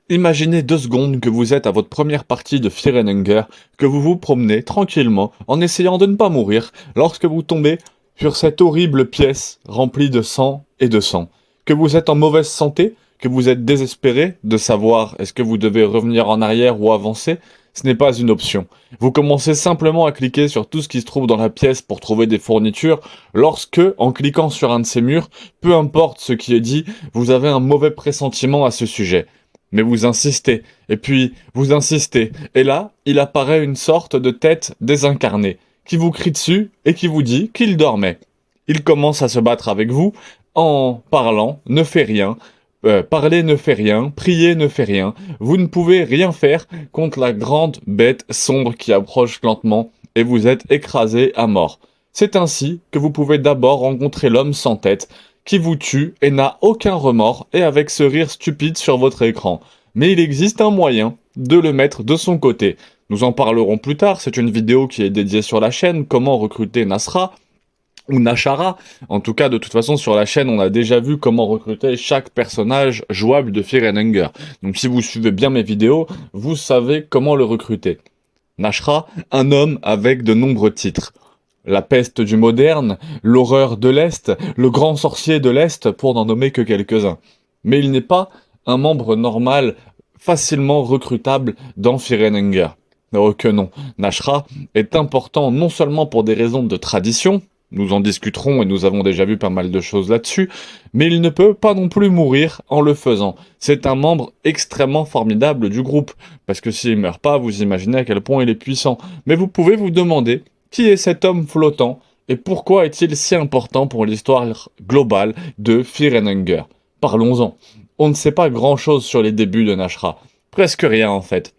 Imaginez 2 secondes que vous êtes à votre première partie de Fear and Hunger, que vous vous promenez tranquillement en essayant de ne pas mourir lorsque vous tombez sur cette horrible pièce remplie de sang et de sang. Que vous êtes en mauvaise santé, que vous êtes désespéré de savoir est-ce que vous devez revenir en arrière ou avancer, ce n'est pas une option. Vous commencez simplement à cliquer sur tout ce qui se trouve dans la pièce pour trouver des fournitures lorsque, en cliquant sur un de ces murs, peu importe ce qui est dit, vous avez un mauvais pressentiment à ce sujet. Mais vous insistez, et puis vous insistez, et là, il apparaît une sorte de tête désincarnée, qui vous crie dessus et qui vous dit qu'il dormait. Il commence à se battre avec vous en parlant, ne fait rien, parler ne fait rien, prier ne fait rien, vous ne pouvez rien faire contre la grande bête sombre qui approche lentement, et vous êtes écrasé à mort. C'est ainsi que vous pouvez d'abord rencontrer l'homme sans tête, qui vous tue et n'a aucun remords et avec ce rire stupide sur votre écran. Mais il existe un moyen de le mettre de son côté. Nous en parlerons plus tard, c'est une vidéo qui est dédiée sur la chaîne, comment recruter Nasra ou Nashara. En tout cas, de toute façon, sur la chaîne, on a déjà vu comment recruter chaque personnage jouable de Fear and Hunger. Donc si vous suivez bien mes vidéos, vous savez comment le recruter. Nashra, un homme avec de nombreux titres. La peste du moderne, l'horreur de l'Est, le grand sorcier de l'Est, pour n'en nommer que quelques-uns. Mais il n'est pas un membre normal, facilement recrutable dans Fear and Hunger. Oh que non, Nashra est important non seulement pour des raisons de tradition, nous en discuterons et nous avons déjà vu pas mal de choses là-dessus, mais il ne peut pas non plus mourir en le faisant. C'est un membre extrêmement formidable du groupe, parce que s'il meurt pas, vous imaginez à quel point il est puissant. Mais vous pouvez vous demander qui est cet homme flottant et pourquoi est-il si important pour l'histoire globale de Fear and Hunger? Parlons-en. On ne sait pas grand-chose sur les débuts de Nashra. Presque rien en fait.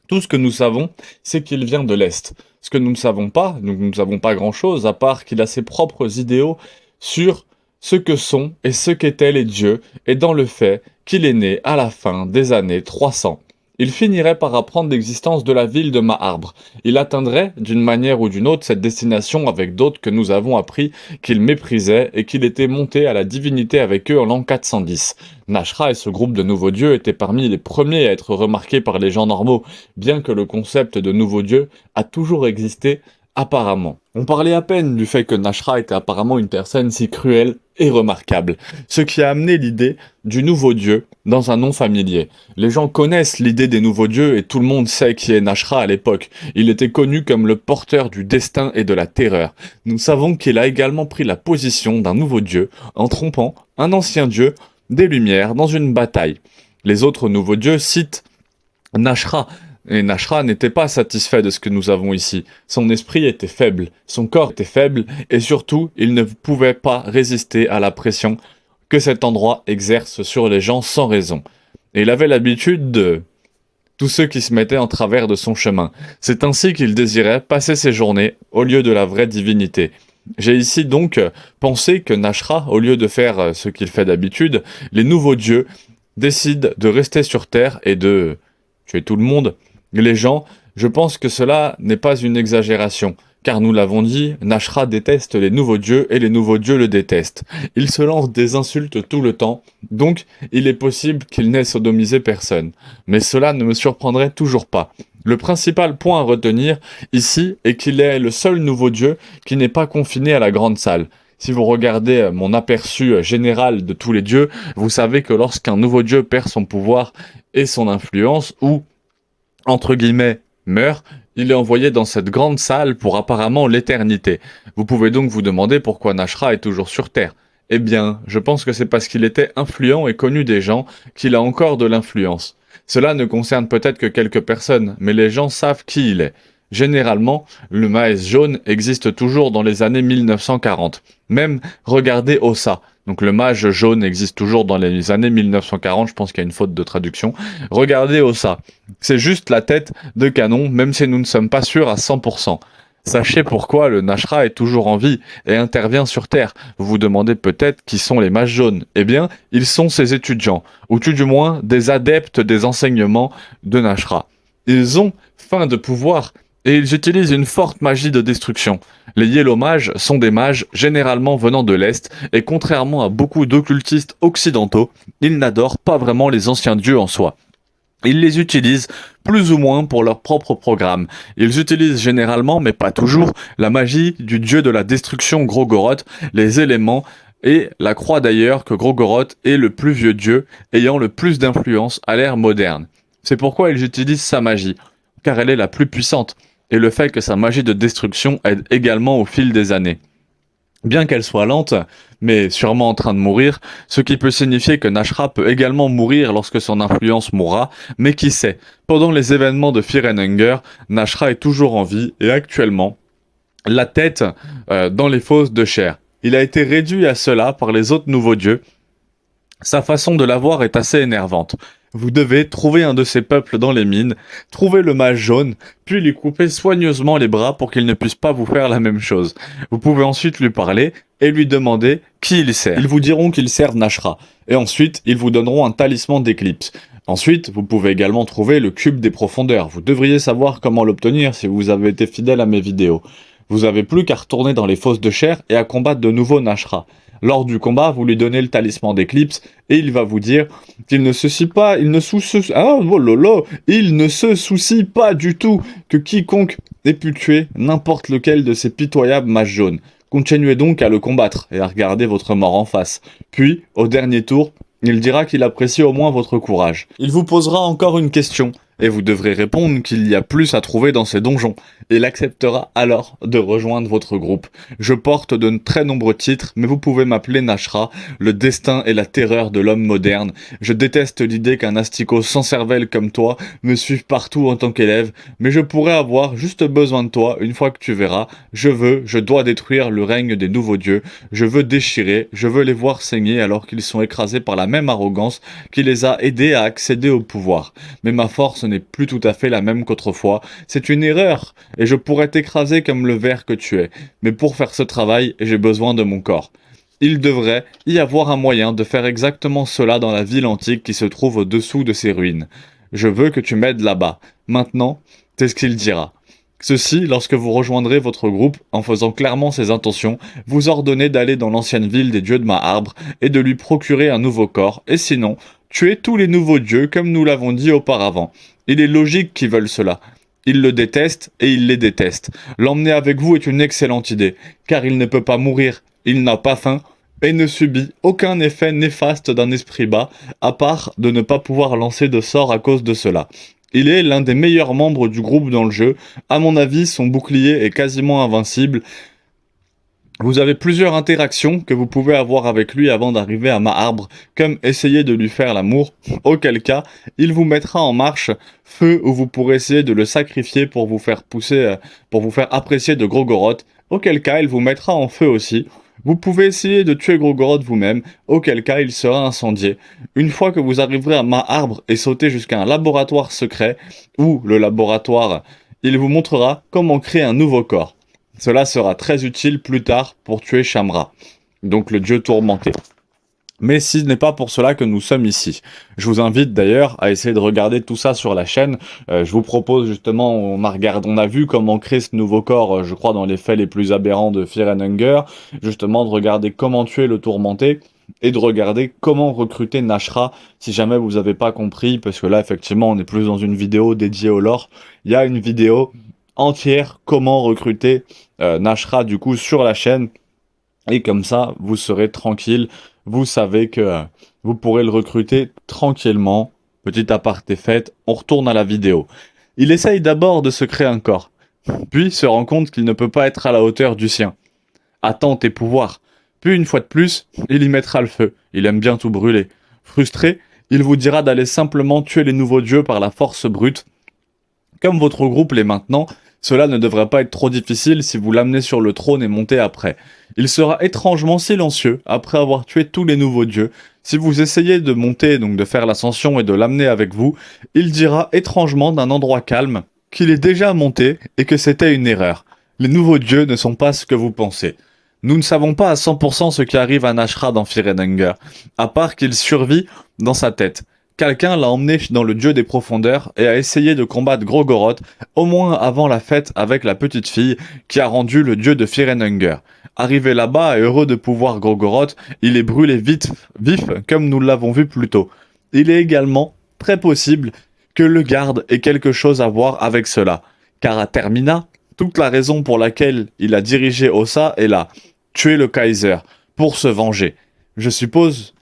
Tout ce que nous savons, c'est qu'il vient de l'Est. Ce que nous ne savons pas, nous ne savons pas grand-chose, à part qu'il a ses propres idéaux sur ce que sont et ce qu'étaient les dieux, et dans le fait qu'il est né à la fin des années 300. Il finirait par apprendre l'existence de la ville de Maarbre. Il atteindrait, d'une manière ou d'une autre, cette destination avec d'autres que nous avons appris qu'il méprisait et qu'il était monté à la divinité avec eux en l'an 410. Nashra et ce groupe de nouveaux dieux étaient parmi les premiers à être remarqués par les gens normaux, bien que le concept de nouveau dieu a toujours existé apparemment. On parlait à peine du fait que Nashra était apparemment une personne si cruelle et remarquable, ce qui a amené l'idée du nouveau dieu dans un nom familier. Les gens connaissent l'idée des nouveaux dieux et tout le monde sait qui est Nashra à l'époque. Il était connu comme le porteur du destin et de la terreur. Nous savons qu'il a également pris la position d'un nouveau dieu en trompant un ancien dieu des Lumières dans une bataille. Les autres nouveaux dieux citent Nashra, et Nashra n'était pas satisfait de ce que nous avons ici. Son esprit était faible, son corps était faible, et surtout, il ne pouvait pas résister à la pression que cet endroit exerce sur les gens sans raison. Et il avait l'habitude de tous ceux qui se mettaient en travers de son chemin. C'est ainsi qu'il désirait passer ses journées au lieu de la vraie divinité. J'ai ici donc pensé que Nashra, au lieu de faire ce qu'il fait d'habitude, les nouveaux dieux décident de rester sur Terre et de tuer tout le monde. Les gens, je pense que cela n'est pas une exagération, car nous l'avons dit, Nashra déteste les nouveaux dieux et les nouveaux dieux le détestent. Il se lance des insultes tout le temps, donc il est possible qu'il n'ait sodomisé personne. Mais cela ne me surprendrait toujours pas. Le principal point à retenir ici est qu'il est le seul nouveau dieu qui n'est pas confiné à la grande salle. Si vous regardez mon aperçu général de tous les dieux, vous savez que lorsqu'un nouveau dieu perd son pouvoir et son influence, ou entre guillemets, meurt, il est envoyé dans cette grande salle pour apparemment l'éternité. Vous pouvez donc vous demander pourquoi Nashra est toujours sur Terre. Eh bien, je pense que c'est parce qu'il était influent et connu des gens qu'il a encore de l'influence. Cela ne concerne peut-être que quelques personnes, mais les gens savent qui il est. Généralement, le maes jaune existe toujours dans les années 1940. Même, regardez Ossa. Donc le mage jaune existe toujours dans les années 1940, je pense qu'il y a une faute de traduction. Regardez Ossa. C'est juste la tête de canon, même si nous ne sommes pas sûrs à 100%. Sachez pourquoi le Nashra est toujours en vie et intervient sur Terre. Vous vous demandez peut-être qui sont les mages jaunes. Eh bien, ils sont ses étudiants, ou tout du moins des adeptes des enseignements de Nashra. Ils ont faim de pouvoir et ils utilisent une forte magie de destruction. Les Yellow Mages sont des mages généralement venant de l'Est, et contrairement à beaucoup d'occultistes occidentaux, ils n'adorent pas vraiment les anciens dieux en soi. Ils les utilisent plus ou moins pour leur propre programme. Ils utilisent généralement, mais pas toujours, la magie du dieu de la destruction Grogoroth, les éléments et la croix d'ailleurs que Grogoroth est le plus vieux dieu ayant le plus d'influence à l'ère moderne. C'est pourquoi ils utilisent sa magie, car elle est la plus puissante, et le fait que sa magie de destruction aide également au fil des années. Bien qu'elle soit lente, mais sûrement en train de mourir, ce qui peut signifier que Nashra peut également mourir lorsque son influence mourra, mais qui sait, pendant les événements de Fear and Hunger, Nashra est toujours en vie et actuellement, la tête dans les fosses de chair. Il a été réduit à cela par les autres nouveaux dieux. Sa façon de l'avoir est assez énervante. Vous devez trouver un de ces peuples dans les mines, trouver le mage jaune, puis lui couper soigneusement les bras pour qu'il ne puisse pas vous faire la même chose. Vous pouvez ensuite lui parler et lui demander qui il sert. Ils vous diront qu'il sert Nashra, et ensuite ils vous donneront un talisman d'éclipse. Ensuite, vous pouvez également trouver le cube des profondeurs. Vous devriez savoir comment l'obtenir si vous avez été fidèle à mes vidéos. Vous avez plus qu'à retourner dans les fosses de chair et à combattre de nouveau Nashra. Lors du combat, vous lui donnez le talisman d'éclipse et il va vous dire qu'il ne se soucie pas, il ne se soucie pas du tout que quiconque ait pu tuer n'importe lequel de ces pitoyables mages jaunes. Continuez donc à le combattre et à regarder votre mort en face. Puis, au dernier tour, il dira qu'il apprécie au moins votre courage. Il vous posera encore une question, et vous devrez répondre qu'il y a plus à trouver dans ces donjons. Il acceptera alors de rejoindre votre groupe. Je porte de très nombreux titres, mais vous pouvez m'appeler Nashra, le destin et la terreur de l'homme moderne. Je déteste l'idée qu'un asticot sans cervelle comme toi me suive partout en tant qu'élève, mais je pourrais avoir juste besoin de toi une fois que tu verras. Je dois détruire le règne des nouveaux dieux. Je veux déchirer, je veux les voir saigner alors qu'ils sont écrasés par la même arrogance qui les a aidés à accéder au pouvoir. Mais ma force n'est plus tout à fait la même qu'autrefois. C'est une erreur, et je pourrais t'écraser comme le ver que tu es. Mais pour faire ce travail, j'ai besoin de mon corps. Il devrait y avoir un moyen de faire exactement cela dans la ville antique qui se trouve au-dessous de ces ruines. Je veux que tu m'aides là-bas. Maintenant, c'est ce qu'il dira. Ceci, lorsque vous rejoindrez votre groupe, en faisant clairement ses intentions, vous ordonnez d'aller dans l'ancienne ville des dieux de Maarbre et de lui procurer un nouveau corps, et sinon, tuez tous les nouveaux dieux comme nous l'avons dit auparavant. Il est logique qu'ils veulent cela. Ils le détestent et ils les détestent. L'emmener avec vous est une excellente idée, car il ne peut pas mourir, il n'a pas faim, et ne subit aucun effet néfaste d'un esprit bas, à part de ne pas pouvoir lancer de sort à cause de cela. Il est l'un des meilleurs membres du groupe dans le jeu. À mon avis, son bouclier est quasiment invincible. Vous avez plusieurs interactions que vous pouvez avoir avec lui avant d'arriver à Maarbre, comme essayer de lui faire l'amour, auquel cas, il vous mettra en marche, feu où vous pourrez essayer de le sacrifier pour vous faire apprécier de Grogoroth, auquel cas il vous mettra en feu aussi. Vous pouvez essayer de tuer Grogoroth vous-même, auquel cas il sera incendié. Une fois que vous arriverez à Maarbre et sauter jusqu'à un laboratoire secret, ou le laboratoire, il vous montrera comment créer un nouveau corps. Cela sera très utile plus tard pour tuer Shamra, donc le dieu tourmenté. Mais ce n'est pas pour cela que nous sommes ici. Je vous invite d'ailleurs à essayer de regarder tout ça sur la chaîne. Je vous propose justement, on a vu comment créer ce nouveau corps, je crois dans les faits les plus aberrants de Fear and Hunger, justement de regarder comment tuer le tourmenté, et de regarder comment recruter Nashra, si jamais vous n'avez pas compris, parce que là effectivement on est plus dans une vidéo dédiée au lore. Il y a une vidéo entière comment recruter Nashra du coup sur la chaîne, et comme ça vous serez tranquille, vous savez que vous pourrez le recruter tranquillement. Petit aparté fait, on retourne à la vidéo. Il essaye d'abord de se créer un corps, puis se rend compte qu'il ne peut pas être à la hauteur du sien. Attends tes pouvoirs. Puis une fois de plus, il y mettra le feu, il aime bien tout brûler. Frustré, il vous dira d'aller simplement tuer les nouveaux dieux par la force brute. Comme votre groupe l'est maintenant, cela ne devrait pas être trop difficile si vous l'amenez sur le trône et montez après. Il sera étrangement silencieux après avoir tué tous les nouveaux dieux. Si vous essayez de monter, donc de faire l'ascension et de l'amener avec vous, il dira étrangement d'un endroit calme qu'il est déjà monté et que c'était une erreur. Les nouveaux dieux ne sont pas ce que vous pensez. Nous ne savons pas à 100% ce qui arrive à Nashra dans Fear and Hunger, à part qu'il survit dans sa tête. Quelqu'un l'a emmené dans le dieu des profondeurs et a essayé de combattre Grogoroth, au moins avant la fête avec la petite fille qui a rendu le dieu de Fear and Hunger. Arrivé là-bas et heureux de pouvoir Grogoroth, il est brûlé vif comme nous l'avons vu plus tôt. Il est également très possible que le garde ait quelque chose à voir avec cela. Car à Termina, toute la raison pour laquelle il a dirigé Ossa est là, tuer le Kaiser, pour se venger. Je suppose.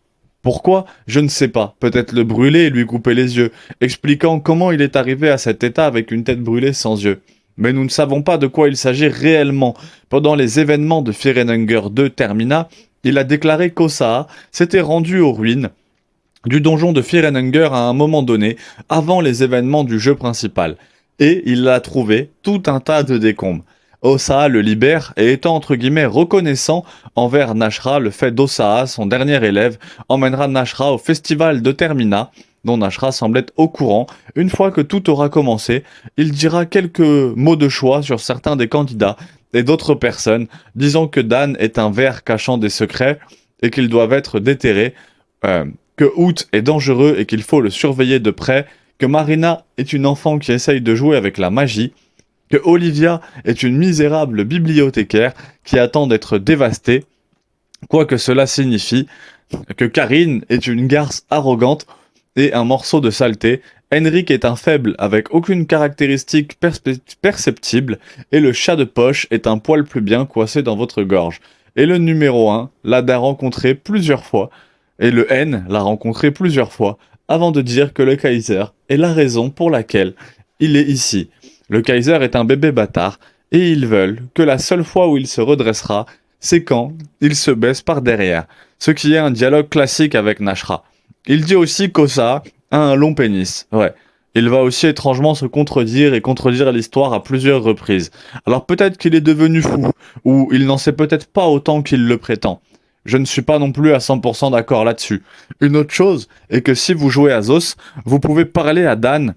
Pourquoi? Je ne sais pas. Peut-être le brûler et lui couper les yeux, expliquant comment il est arrivé à cet état avec une tête brûlée sans yeux. Mais nous ne savons pas de quoi il s'agit réellement. Pendant les événements de Firenenger 2 Termina, il a déclaré qu'Ossa s'était rendu aux ruines du donjon de Firenenger à un moment donné, avant les événements du jeu principal. Et il a trouvé tout un tas de décombres. Osaa le libère et étant entre guillemets reconnaissant envers Nashra, le fait d'Osaa, son dernier élève, emmènera Nashra au festival de Termina, dont Nashra semble être au courant. Une fois que tout aura commencé, il dira quelques mots de choix sur certains des candidats et d'autres personnes, disant que Dan est un ver cachant des secrets et qu'ils doivent être déterrés, que Hoot est dangereux et qu'il faut le surveiller de près, que Marina est une enfant qui essaye de jouer avec la magie, que Olivia est une misérable bibliothécaire qui attend d'être dévastée, quoi que cela signifie, que Karine est une garce arrogante et un morceau de saleté, Henrik est un faible avec aucune caractéristique perceptible, et le chat de poche est un poil plus bien coincé dans votre gorge. Et le numéro 1 l'a rencontré plusieurs fois, et le N l'a rencontré plusieurs fois, avant de dire que le Kaiser est la raison pour laquelle il est ici. Le Kaiser est un bébé bâtard, et ils veulent que la seule fois où il se redressera, c'est quand il se baisse par derrière, ce qui est un dialogue classique avec Nashra. Il dit aussi qu'Ossa a un long pénis, ouais. Il va aussi étrangement se contredire et contredire l'histoire à plusieurs reprises. Alors peut-être qu'il est devenu fou, ou il n'en sait peut-être pas autant qu'il le prétend. Je ne suis pas non plus à 100% d'accord là-dessus. Une autre chose est que si vous jouez à Zos, vous pouvez parler à Dan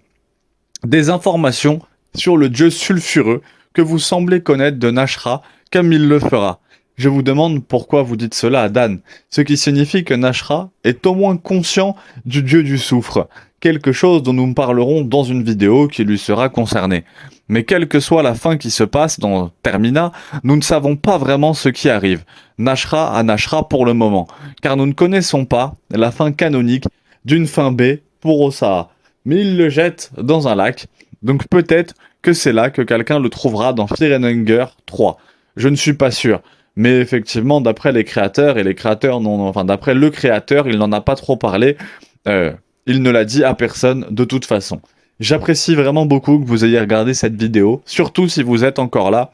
des informations sur le dieu sulfureux que vous semblez connaître de Nashra, comme il le fera. Je vous demande pourquoi vous dites cela à Dan, ce qui signifie que Nashra est au moins conscient du dieu du soufre, quelque chose dont nous parlerons dans une vidéo qui lui sera concernée. Mais quelle que soit la fin qui se passe dans Termina, nous ne savons pas vraiment ce qui arrive. Nashra à Nashra pour le moment, car nous ne connaissons pas la fin canonique d'une fin B pour Osaa. Mais il le jette dans un lac, donc peut-être que c'est là que quelqu'un le trouvera dans Firenenger 3. Je ne suis pas sûr. Mais effectivement, d'après les créateurs, et les créateurs d'après le créateur, il n'en a pas trop parlé. Il ne l'a dit à personne de toute façon. J'apprécie vraiment beaucoup que vous ayez regardé cette vidéo, surtout si vous êtes encore là.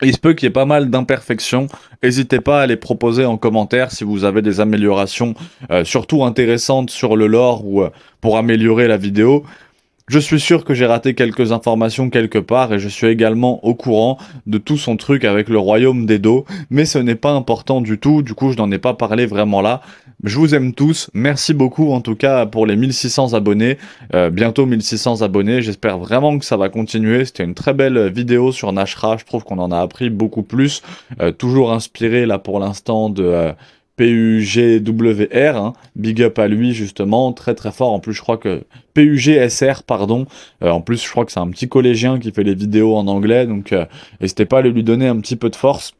Il se peut qu'il y ait pas mal d'imperfections. N'hésitez pas à les proposer en commentaire si vous avez des améliorations, surtout intéressantes sur le lore ou pour améliorer la vidéo. Je suis sûr que j'ai raté quelques informations quelque part et je suis également au courant de tout son truc avec le royaume d'Edo, mais ce n'est pas important du tout, du coup je n'en ai pas parlé vraiment là. Je vous aime tous, merci beaucoup en tout cas pour les 1600 abonnés, bientôt 1600 abonnés, j'espère vraiment que ça va continuer, c'était une très belle vidéo sur Nashra, je trouve qu'on en a appris beaucoup plus, toujours inspiré là pour l'instant de... PUGWR, hein, big up à lui justement, très très fort. En plus, je crois que PUGSR, pardon. En plus, je crois que c'est un petit collégien qui fait les vidéos en anglais, donc n'hésitez pas à lui donner un petit peu de force.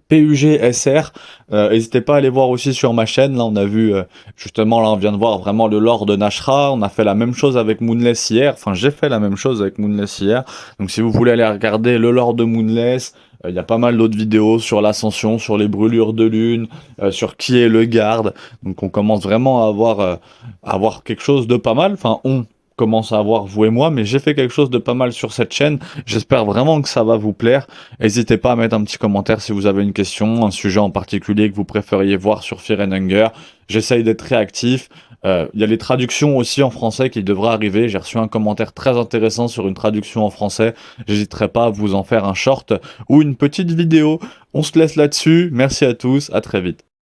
PUGSR, n'hésitez pas à aller voir aussi sur ma chaîne, là on a vu, justement là on vient de voir vraiment le lore de Nashra, on a fait la même chose avec Moonless hier, enfin j'ai fait la même chose avec Moonless hier, donc si vous voulez aller regarder le lore de Moonless, il y a pas mal d'autres vidéos sur l'ascension, sur les brûlures de lune, sur qui est le garde, donc on commence vraiment à avoir quelque chose de pas mal, enfin on commence à avoir vous et moi, mais j'ai fait quelque chose de pas mal sur cette chaîne, j'espère vraiment que ça va vous plaire, n'hésitez pas à mettre un petit commentaire si vous avez une question, un sujet en particulier que vous préfériez voir sur Firenenger, j'essaye d'être réactif, il y a les traductions aussi en français qui devraient arriver, j'ai reçu un commentaire très intéressant sur une traduction en français, j'hésiterai pas à vous en faire un short ou une petite vidéo, on se laisse là-dessus, merci à tous, à très vite.